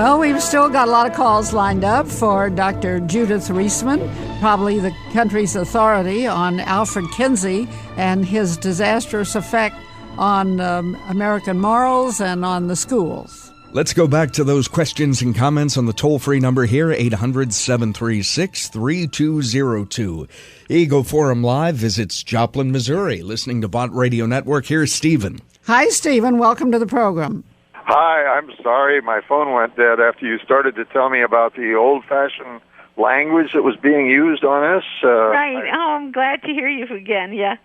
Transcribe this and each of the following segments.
Well, we've still got a lot of calls lined up for Dr. Judith Reisman, probably the country's authority on Alfred Kinsey and his disastrous effect on American morals and on the schools. Let's go back to those questions and comments on the toll-free number here, 800-736-3202. Eagle Forum Live visits Joplin, Missouri. Listening to Bott Radio Network, here's Stephen. Hi, Stephen. Welcome to the program. Hi, I'm sorry my phone went dead after you started to tell me about the old-fashioned language that was being used on us. Right. I'm glad to hear you again, yeah.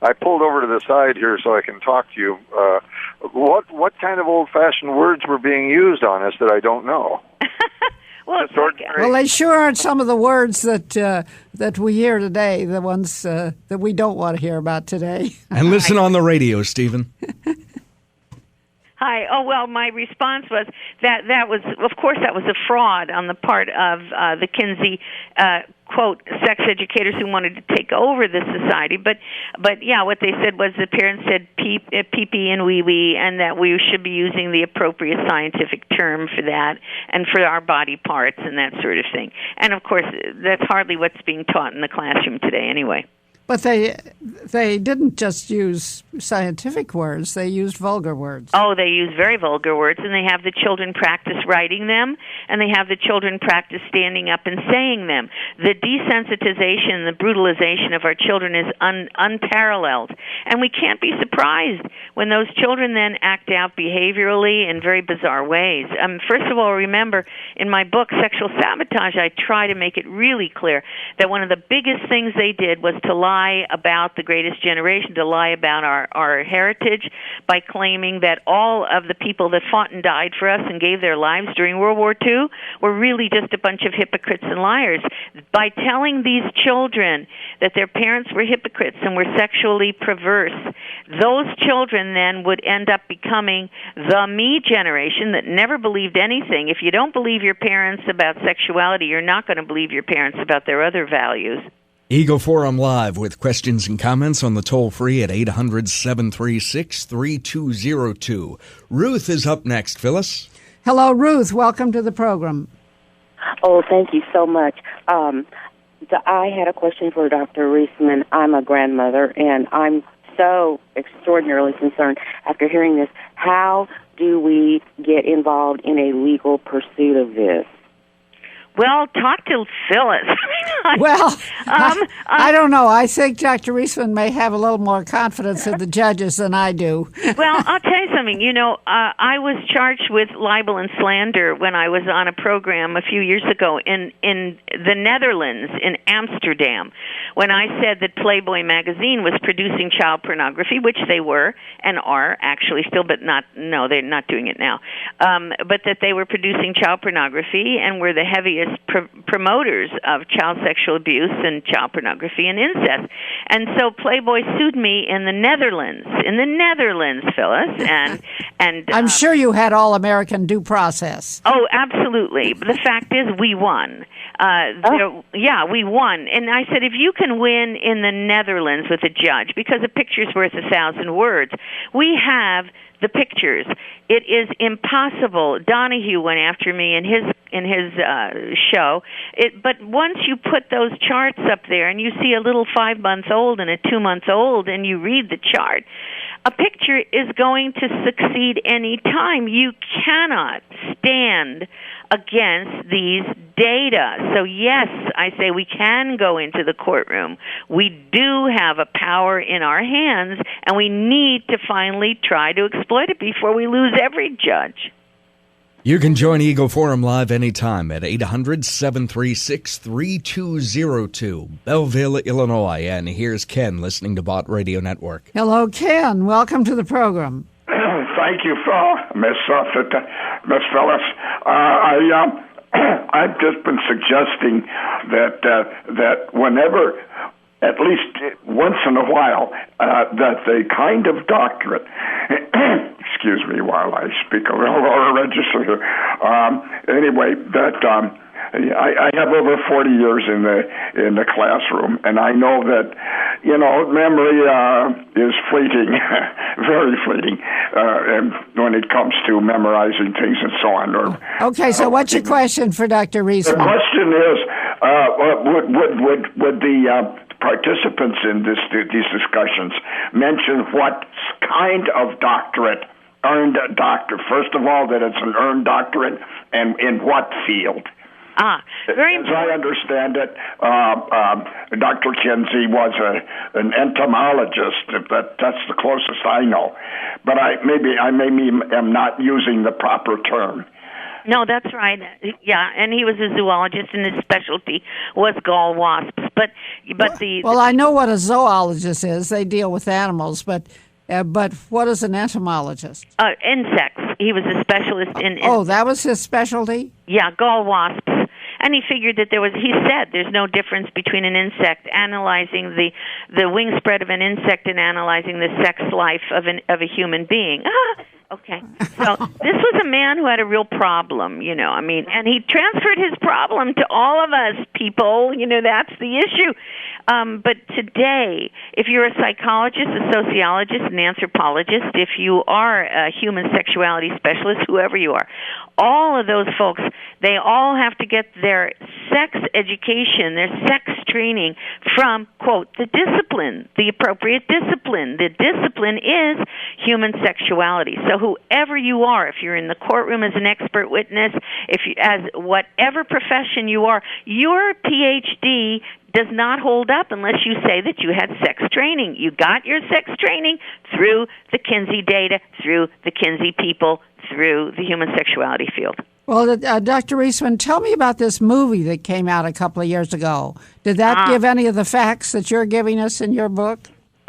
I pulled over to the side here so I can talk to you. What kind of old-fashioned words were being used on us that I don't know? Well, they sure aren't some of the words that we hear today, the ones that we don't want to hear about today. And listen on the radio, Stephen. Hi. Oh, well, my response was that was, of course, that was a fraud on the part of the Kinsey quote, sex educators who wanted to take over the society. But yeah, what they said was the parents said pee-pee and wee-wee, and that we should be using the appropriate scientific term for that and for our body parts and that sort of thing. And, of course, that's hardly what's being taught in the classroom today anyway. But they didn't just use scientific words, they used vulgar words. Oh, they use very vulgar words, and they have the children practice writing them, and they have the children practice standing up and saying them. The desensitization, the brutalization of our children is unparalleled, and we can't be surprised when those children then act out behaviorally in very bizarre ways. First of all, remember, in my book, Sexual Sabotage, I try to make it really clear that one of the biggest things they did was to lie about the greatest generation, to lie about our heritage by claiming that all of the people that fought and died for us and gave their lives during World War II were really just a bunch of hypocrites and liars. By telling these children that their parents were hypocrites and were sexually perverse, those children then would end up becoming the me generation that never believed anything. If you don't believe your parents about sexuality, you're not going to believe your parents about their other values. Eagle Forum Live with questions and comments on the toll-free at 800-736-3202. Ruth is up next, Phyllis. Hello, Ruth. Welcome to the program. Oh, thank you so much. I had a question for Dr. Reisman. I'm a grandmother, and I'm so extraordinarily concerned after hearing this. How do we get involved in a legal pursuit of this? Well, talk to Phyllis. I don't know. I think Dr. Reisman may have a little more confidence in the judges than I do. Well, I'll tell you something. You know, I was charged with libel and slander when I was on a program a few years ago in the Netherlands, in Amsterdam, when I said that Playboy magazine was producing child pornography, which they were and are actually still, but they're not doing it now, but that they were producing child pornography and were the heaviest promoters of child sexual abuse and child pornography and incest. And so Playboy sued me in the Netherlands, Phyllis, and I'm sure you had all American due process. Oh, absolutely. But the fact is, we won. We won. And I said, if you can win in the Netherlands with a judge, because a picture's worth 1,000 words, we have the pictures. It is impossible. Donahue went after me in his show. But once you put those charts up there and you see a little 5-month-old and a 2-month-old and you read the chart, a picture is going to succeed any time. You cannot stand against these data. So yes, I say we can go into the courtroom. We do have a power in our hands, and we need to finally try to exploit it before we lose every judge. You can join Eagle Forum Live anytime at 800-736-3202, Belleville, Illinois. And here's Ken listening to Bott Radio Network. Hello, Ken. Welcome to the program. Thank you, Miss Phyllis. I've just been suggesting that whenever, at least once in a while, that the kind of doctorate, excuse me while I speak a little lower register here, anyway, that I have over 40 years in the classroom, and I know that, memory is fleeting, very fleeting. and when it comes to memorizing things and so on. Okay, so what's your question for Dr. Reisman? The question is, would the participants in these discussions mention what kind of doctorate, earned a doctorate? First of all, that it's an earned doctorate, and in what field? Very As I understand it, Dr. Kinsey was an entomologist. That's the closest I know. But I maybe am not using the proper term. No, that's right. Yeah, and he was a zoologist, and his specialty was gall wasps. But I know what a zoologist is. They deal with animals, but what is an entomologist? Insects. He was a specialist in. Oh, that was his specialty? Yeah, gall wasps. And he figured that he said there's no difference between an insect, analyzing the wing spread of an insect and analyzing the sex life of a human being. Okay. So this was a man who had a real problem, and he transferred his problem to all of us people, that's the issue. But today, if you're a psychologist, a sociologist, an anthropologist, if you are a human sexuality specialist, whoever you are, all of those folks, they all have to get their sex education, their sex training from, quote, the discipline, the appropriate discipline. The discipline is human sexuality. So whoever you are, if you're in the courtroom as an expert witness, as whatever profession you are, your PhD does not hold up unless you say that you had sex training. You got your sex training through the Kinsey data, through the Kinsey people, through the human sexuality field. Well, Dr. Reisman, tell me about this movie that came out a couple of years ago. Did that give any of the facts that you're giving us in your book?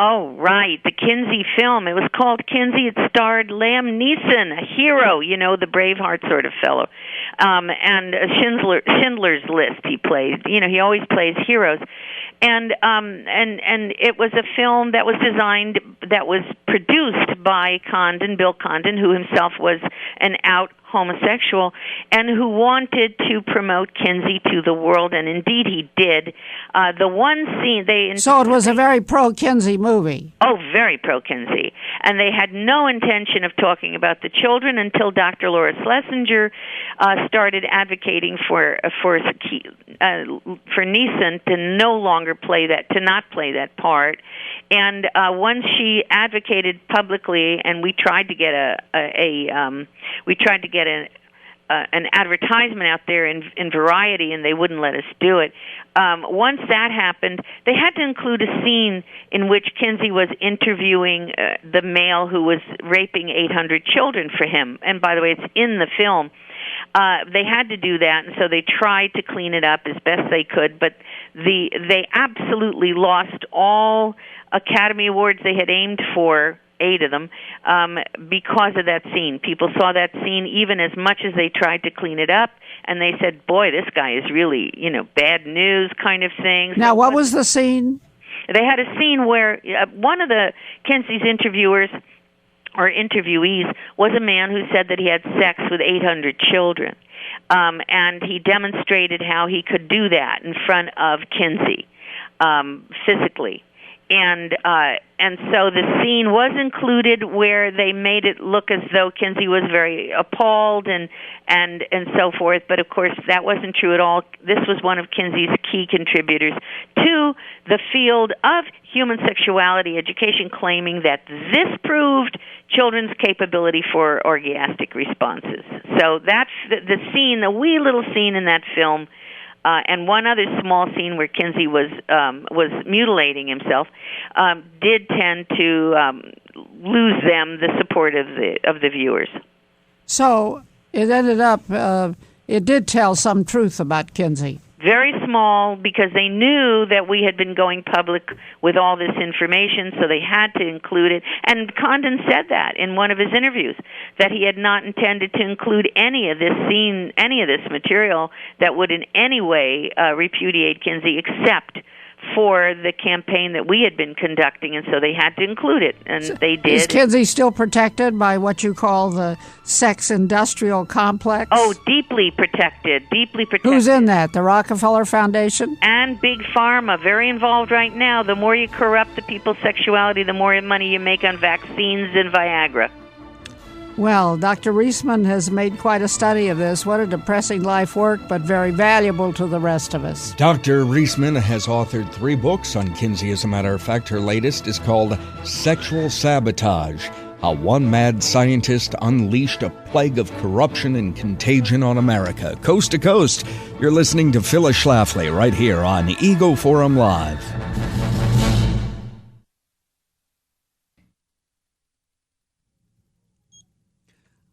Oh, right, the Kinsey film. It was called Kinsey. It starred Liam Neeson, a hero, the Braveheart sort of fellow. And Schindler's List he played. He always plays heroes. And it was a film that was produced by Bill Condon, who himself was an out homosexual, and who wanted to promote Kinsey to the world, and indeed he did. The one scene So it was a very pro-Kinsey movie. Oh, very pro-Kinsey. And they had no intention of talking about the children until Dr. Laura Schlesinger started advocating for Neeson to no longer not play that part. And once she advocated publicly, and we tried to get an advertisement out there in Variety, and they wouldn't let us do it. Once that happened, they had to include a scene in which Kinsey was interviewing the male who was raping 800 children for him. And by the way, it's in the film. They had to do that, and so they tried to clean it up as best they could, but they absolutely lost all Academy Awards they had aimed for, 8 of them, because of that scene. People saw that scene even as much as they tried to clean it up, and they said, boy, this guy is really, bad news kind of thing. Now, what was the scene? They had a scene where one of the Kinsey's interviewers or interviewees was a man who said that he had sex with 800 children. And he demonstrated how he could do that in front of Kinsey, physically. And so the scene was included where they made it look as though Kinsey was very appalled and so forth. But of course, that wasn't true at all. This was one of Kinsey's key contributors to the field of human sexuality education, claiming that this proved children's capability for orgastic responses. So that's the scene, the wee little scene in that film. And one other small scene where Kinsey was mutilating himself did tend to lose them the support of the viewers. So it ended up it did tell some truth about Kinsey. Very small, because they knew that we had been going public with all this information, so they had to include it. And Condon said that in one of his interviews, that he had not intended to include any of this scene, any of this material that would in any way repudiate Kinsey, except for the campaign that we had been conducting, and so they had to include it, and they did. Is Kinsey still protected by what you call the sex industrial complex? Oh, deeply protected, deeply protected. Who's in that? The Rockefeller Foundation? And Big Pharma, very involved right now. The more you corrupt the people's sexuality, the more money you make on vaccines and Viagra. Well, Dr. Reisman has made quite a study of this. What a depressing life work, but very valuable to the rest of us. Dr. Reisman has authored 3 books on Kinsey. As a matter of fact, her latest is called Sexual Sabotage: How One Mad Scientist Unleashed a Plague of Corruption and Contagion on America. Coast to coast, you're listening to Phyllis Schlafly right here on Ego Forum Live.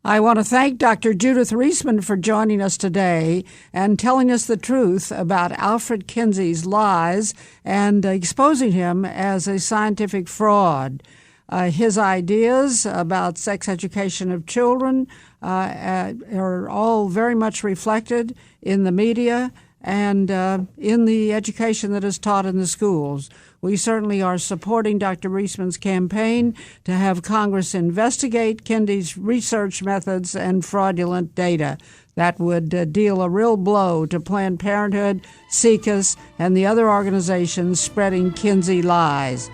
I want to thank Dr. Judith Reisman for joining us today and telling us the truth about Alfred Kinsey's lies and exposing him as a scientific fraud. His ideas about sex education of children are all very much reflected in the media and in the education that is taught in the schools. We certainly are supporting Dr. Reisman's campaign to have Congress investigate Kinsey's research methods and fraudulent data. That would deal a real blow to Planned Parenthood, SICUS, and the other organizations spreading Kinsey lies.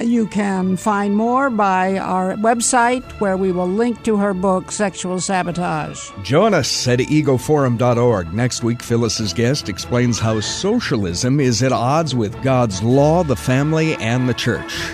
You can find more by our website, where we will link to her book, Sexual Sabotage. Join us at egoforum.org. Next week, Phyllis's guest explains how socialism is at odds with God's law, the family, and the church.